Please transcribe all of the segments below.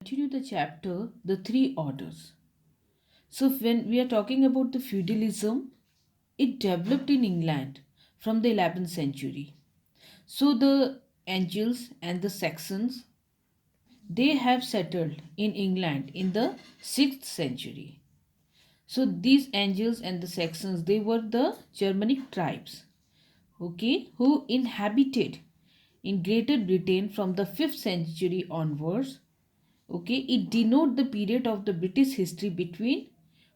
Continue the chapter, the three orders. So, when we are talking about the feudalism, it developed in England from the 11th century. So, the Angles and the Saxons they have settled in England in the 6th century. So, these Angles and the Saxons they were the Germanic tribes, okay, who inhabited in Greater Britain from the 5th century onwards. Okay, it denote the period of the British history between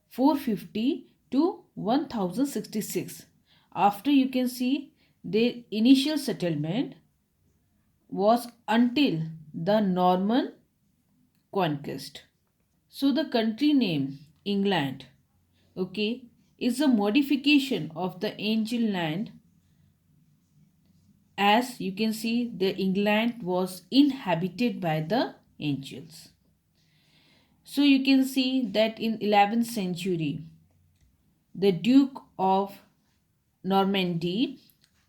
450 to 1066. After you can see their initial settlement was until the Norman conquest. So the country name England, okay, is a modification of the ancient land. As you can see, the England was inhabited by the ancients. So you can see that in 11th century, the Duke of Normandy,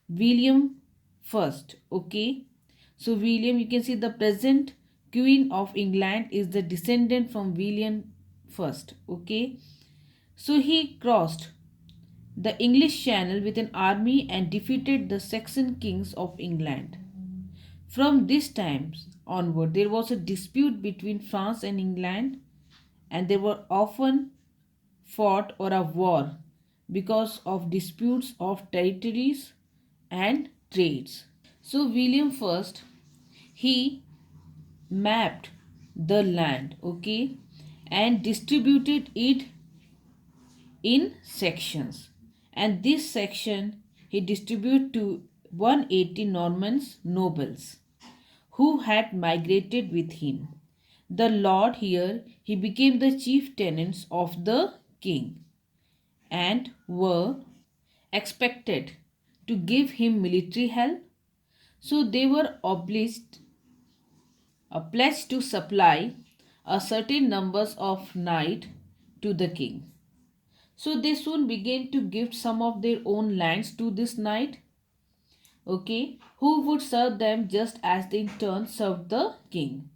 William First. Okay, so William, you can see the present Queen of England is the descendant from William First. Okay, so he crossed the English Channel with an army and defeated the Saxon kings of England. From this time onward, there was a dispute between France and England, and there were often fought or a war because of disputes of territories and trades. So William first he mapped the land, okay, and distributed it in sections, and this section he distributed to 180 Normans nobles who had migrated with him. The lord here he became the chief tenants of the king and were expected to give him military help. So they were obliged pledged to supply a certain numbers of knights to the king. So they soon began to give some of their own lands to this knight, okay, who would serve them just as they in turn served the king.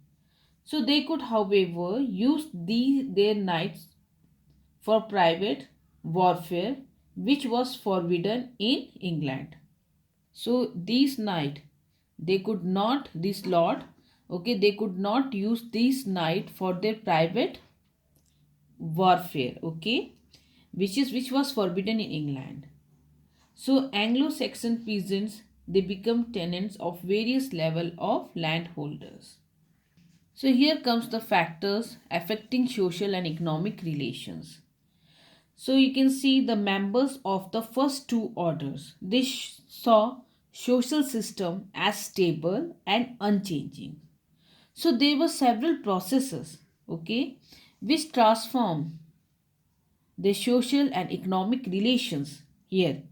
So they could, however, use their knights for private warfare, which was forbidden in England. So these knight, they could not, this lord, okay, they could not use these knight for their private warfare, okay, which was forbidden in England. So Anglo-Saxon peasants, they become tenants of various level of landholders. So here comes the factors affecting social and economic relations. So you can see the members of the first two orders. They saw social system as stable and unchanging. So there were several processes, okay, which transform the social and economic relations here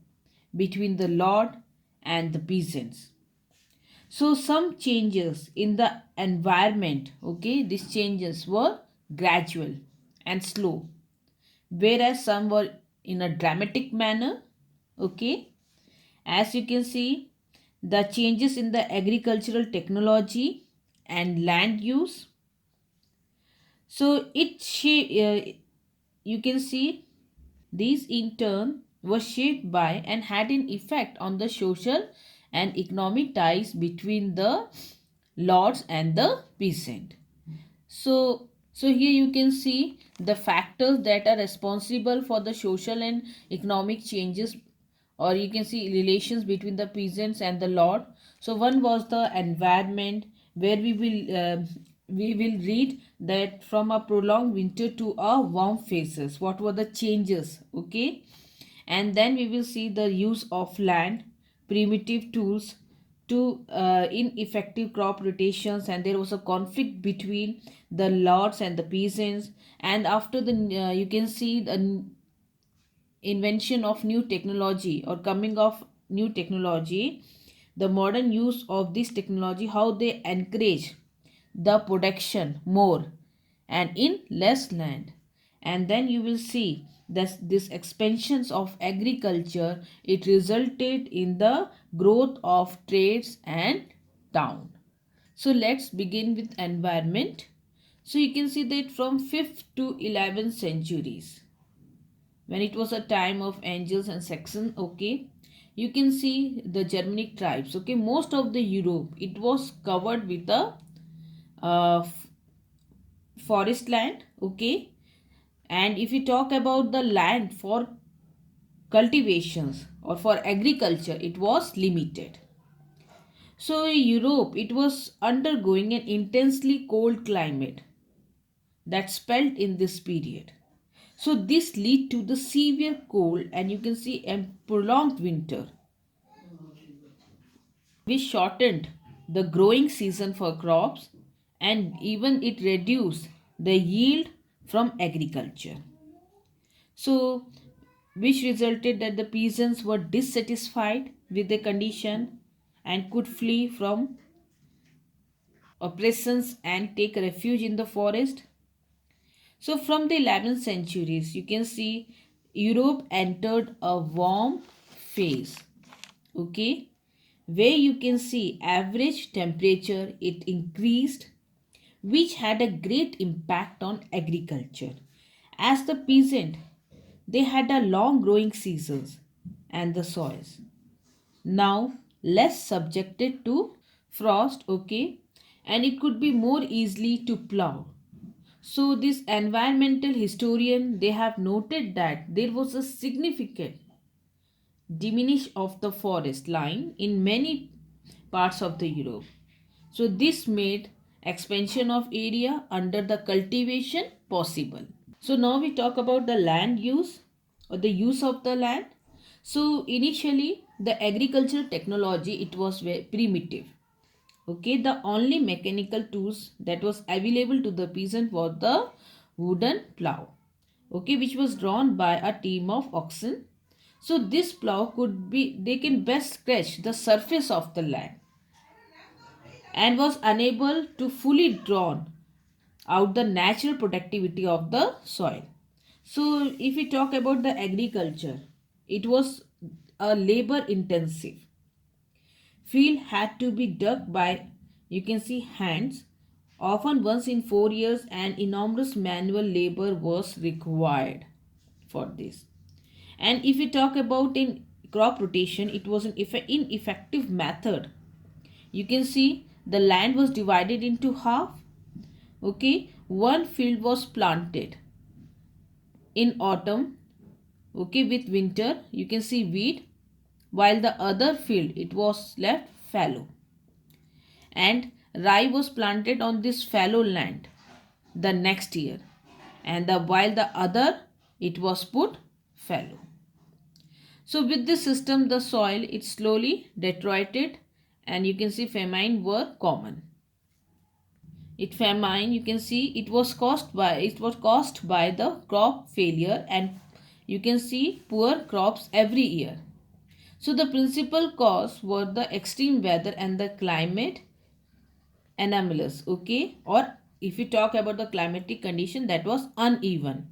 between the lord and the peasants. So some changes in the environment, okay, these changes were gradual and slow, whereas some were in a dramatic manner, okay. As you can see, the changes in the agricultural technology and land use. So you can see these in turn were shaped by and had an effect on the social and economic ties between the lords and the peasant. So here you can see the factors that are responsible for the social and economic changes, or you can see relations between the peasants and the lord. So one was the environment, where we will read that from a prolonged winter to a warm phases, what were the changes, okay. And then we will see the use of land, primitive tools to ineffective crop rotations, and there was a conflict between the lords and the peasants. And after the you can see the invention of new technology or coming of new technology, the modern use of this technology, how they encourage the production more and in less land. And then you will see this expansions of agriculture, it resulted in the growth of trades and town. So let's begin with environment. So you can see that from 5th to 11th centuries, when it was a time of Angles and Saxon, okay, you can see the Germanic tribes, okay, most of the Europe, it was covered with a uh, forest land, okay. And if we talk about the land for cultivations or for agriculture, it was limited. So Europe, it was undergoing an intensely cold climate that spelled in this period. So this lead to the severe cold, and you can see a prolonged winter, which shortened the growing season for crops, and even it reduced the yield from agriculture. So which resulted that the peasants were dissatisfied with the condition and could flee from oppressions and take refuge in the forest. So from the 11th centuries, you can see Europe entered a warm phase, okay, where you can see average temperature it increased, which had a great impact on agriculture. As the peasant, they had a long growing seasons, and the soils now less subjected to frost, okay, and it could be more easily to plow. So this environmental historian, they have noted that there was a significant diminish of the forest line in many parts of the Europe. So this made expansion of area under the cultivation possible. So now we talk about the land use or the use of the land. So initially the agricultural technology, it was very primitive. Okay, the only mechanical tools that was available to the peasant was the wooden plow, okay, which was drawn by a team of oxen. So this plow could be, they can best scratch the surface of the land and was unable to fully drawn out the natural productivity of the soil. So if we talk about the agriculture, it was a labor intensive. Field had to be dug by, you can see, hands, often once in 4 years, and enormous manual labor was required for this. And if we talk about in crop rotation, it was an ineffective method. You can see the land was divided into half, okay. One field was planted in autumn, okay, with winter, you can see wheat, while the other field it was left fallow, and rye was planted on this fallow land the next year, and while the other it was put fallow. So with this system the soil it slowly deteriorated, and you can see famine were common. It famine, you can see, it was caused by the crop failure, and you can see poor crops every year. So the principal cause were the extreme weather and the climate anomalous, okay, or if you talk about the climatic condition that was uneven,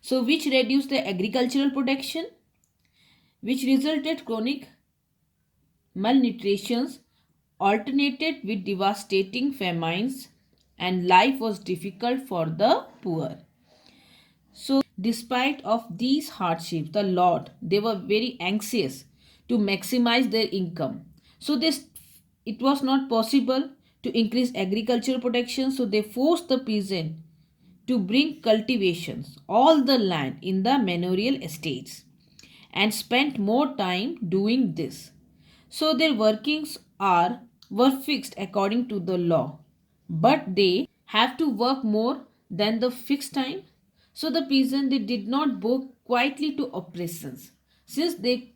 so which reduced the agricultural production, which resulted chronic malnutritions alternated with devastating famines, and life was difficult for the poor. So despite of these hardships, the Lord, they were very anxious to maximize their income. So this, it was not possible to increase agricultural production, so they forced the peasant to bring cultivations all the land in the manorial estates and spent more time doing this. So their workings are were fixed according to the law, but they have to work more than the fixed time. So the peasant, they did not bow quietly to oppressions, since they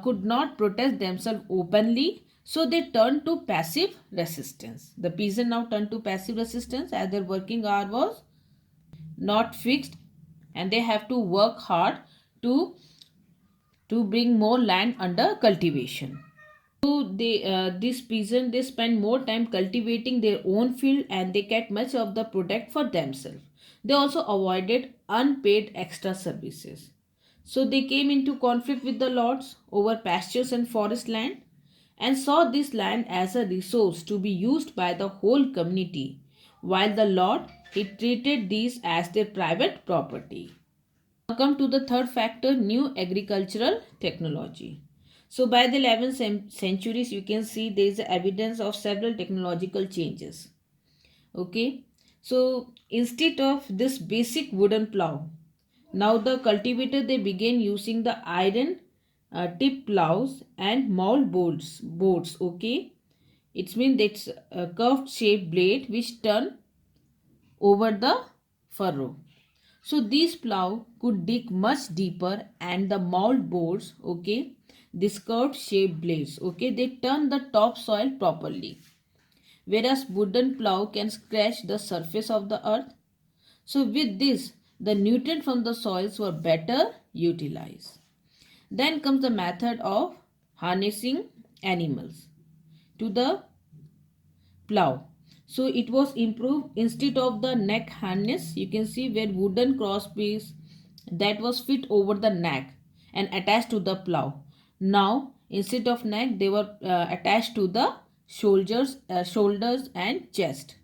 could not protest themselves openly. So they turned to passive resistance. The peasant now turned to passive resistance as their working hour was not fixed, and they have to work hard to bring more land under cultivation. So this peasant, they spend more time cultivating their own field, and they get much of the product for themselves. They also avoided unpaid extra services. So they came into conflict with the lords over pastures and forest land, and saw this land as a resource to be used by the whole community while the lord, he treated these as their private property. Now come to the third factor, new agricultural technology. So by the 11th centuries, you can see there is evidence of several technological changes. Okay, so instead of this basic wooden plow, now the cultivator, they began using the iron tip plows and maul boards. Okay, it means it's a curved shaped blade which turn over the furrow. So these plow could dig much deeper, and the mold boards, okay, these curved shaped blades, okay, they turn the topsoil properly. Whereas wooden plow can scratch the surface of the earth. So with this, the nutrient from the soils were better utilized. Then comes the method of harnessing animals to the plow. So it was improved. Instead of the neck harness, you can see where wooden crosspiece that was fit over the neck and attached to the plow. Now instead of neck, they were attached to the shoulders and chest.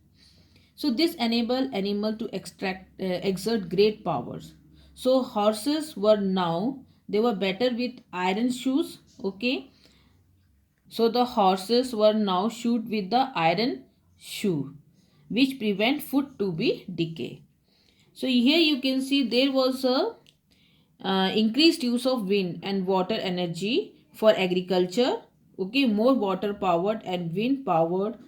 So this enabled animal to exert great powers. So horses were now, they were better with iron shoes. Okay, so the horses were now shoed with the iron shoe, which prevent foot to be decay. So here you can see there was a increased use of wind and water energy for agriculture. Okay, more water powered and wind powered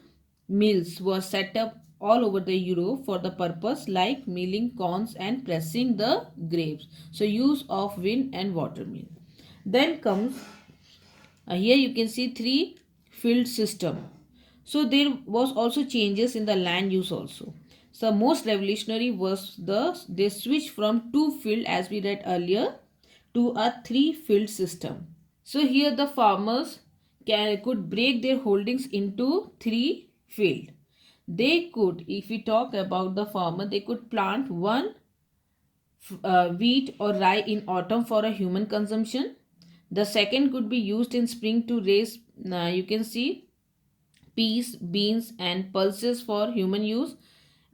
mills were set up all over the Europe for the purpose like milling corns and pressing the grapes. So use of wind and water mill. Then comes here you can see three field system. So there was also changes in the land use also. So most revolutionary was they switched from two field, as we read earlier, to a three field system. So here the farmers could break their holdings into three field. They could, if we talk about the farmer, they could plant one wheat or rye in autumn for a human consumption. The second could be used in spring to raise, you can see, peas, beans and pulses for human use,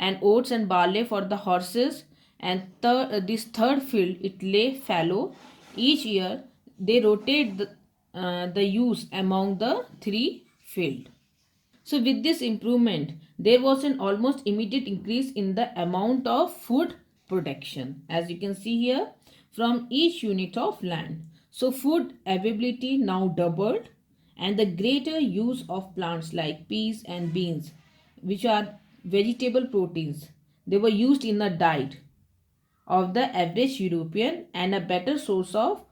and oats and barley for the horses. And this third field, it lay fallow. Each year they rotate the use among the three field. So with this improvement, there was an almost immediate increase in the amount of food production, as you can see here, from each unit of land. So food availability now doubled, and the greater use of plants like peas and beans, which are vegetable proteins, they were used in the diet of the average European, and a better source of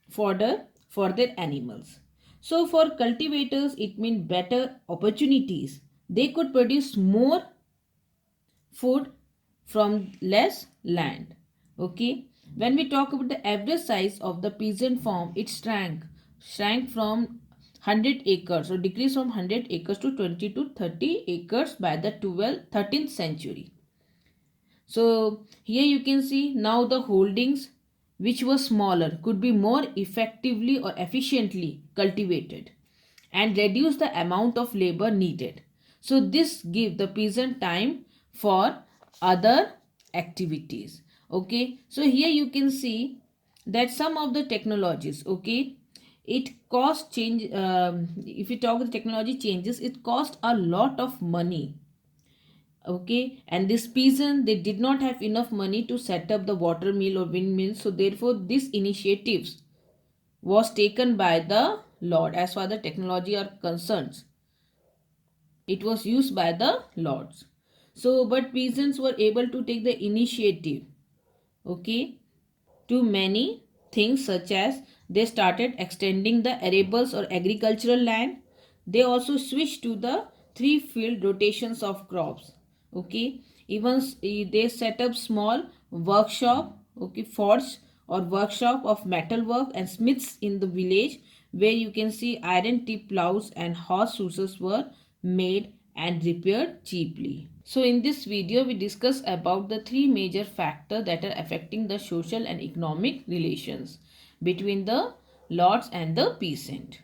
fodder for their animals. So for cultivators, it means better opportunities. They could produce more food from less land. Okay. When we talk about the average size of the peasant farm, it shrank from 100 acres, or decreased from 100 acres to 20 to 30 acres by the 13th century. So here you can see now the holdings which were smaller could be more effectively or efficiently cultivated and reduce the amount of labor needed. So this gives the peasant time for other activities. Okay, so here you can see that some of the technologies, okay, it cost change, if you talk the technology changes, it cost a lot of money. Okay, and this peasant, they did not have enough money to set up the water mill or windmill. So therefore this initiatives was taken by the lord. As far as the technology are concerned, it was used by the lords. So but peasants were able to take the initiative, okay, to many things, such as they started extending the arables or agricultural land. They also switched to the three field rotations of crops. Okay, even they set up small workshop, okay, forge or workshop of metal work and smiths in the village, where you can see iron tip plows and horse sources were made and repaired cheaply. So in this video we discuss about the three major factors that are affecting the social and economic relations between the lords and the peasant.